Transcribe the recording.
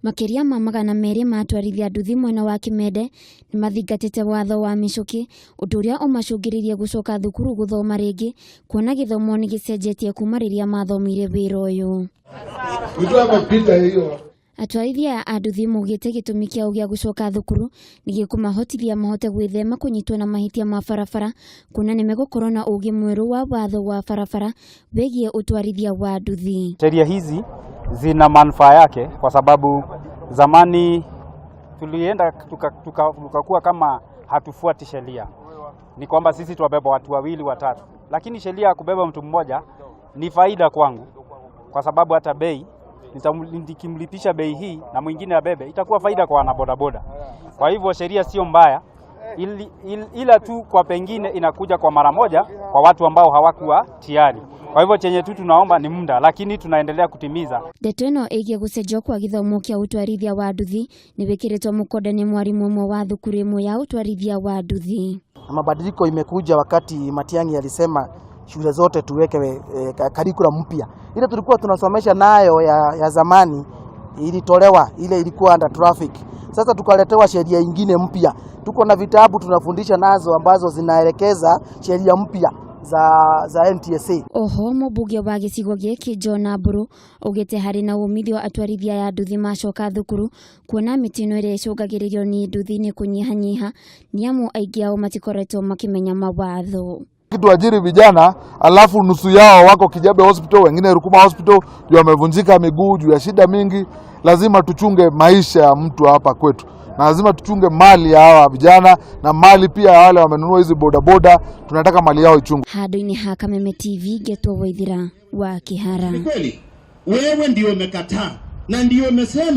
Makiria ma magana meri ma Atwarithia nduthi mwena wa Kimende nimathingatite watho wa Michuki uturia umacungiririe gucoka thukuru guthoma ringi kuona githomo nigicenjetie kuma riria mathomeire wira uyu. Atwarithia a nduthi mugite gitumi kiao gia gucoka thukuru nigikumahotithia mahote gwithema kunyitwo na mahitia ma barabara kuna nimegukorwo na ugi mweru wa watho wa barabara wegie utwarithia wa nduthi. Sheria hizi zina manufaa yake kwa sababu zamani tulienda tukakuwa kama hatufuati sheria. Ni kwamba sisi tuwabeba watu wawili watatu. Lakini sheria ya kubeba mtu mmoja ni faida kwangu kwa sababu hata bei nikimlipisha bei hii na mwingine abebe itakuwa faida kwa wana bodaboda. Kwa hivyo sheria sio mbaya ila tu kwa pengine inakuja kwa mara moja kwa watu ambao hawakuwa tayari. Kwa hivyo chenye tu tunaomba ni muda lakini tunaendelea kutimiza. Ndeto ĩno ĩgiĩ gũcenjio kwa githomo kia utwarithia wa nduthi nĩ wĩkĩrĩtwo mũkonde nĩ mwarimu ũmwe wa thukuru ĩmwe ya utwarithia wa nduthi. Mabadiliko imekuja wakati Matiang'i alisema shule zote tuweke curriculum mpya. Ile tulikuwa tunasomesha nayo ya zamani ilitolewa, ile ilikuwa under traffic. Sasa tukaletewa sheria nyingine mpya. Tuko na vitabu tunafundisha nazo ambazo zinaelekeza sheria mpya za NTSA. Oho mũmbunge wa gĩcigo gĩkĩ John Mburu ugĩte harĩ na umithio atwarithia ya nduthi macoka thukuru kuona mitino ĩrĩa icũngagĩrĩrio ni nduthi nĩ kũnyihanyiha nĩamu aingĩ ao matikoretwo makimenya mawatho. Tuajiri vijana alafu nusu yao wako Kijabe hospital, wengine Rukuma hospital juu wamevunjika miguu juu ya shida mingi. Lazima tuchunge maisha ya mtu hapa kwetu. Na lazima tuchunge mali ya hawa vijana na mali pia ya wale wamenunua hizi bodaboda, tunataka mali yao ichunge. Handũ-inĩ ha Kameme TV getwo Waithira wa Kihara. Ni kweli wewe ndio umekataa na ndio umesema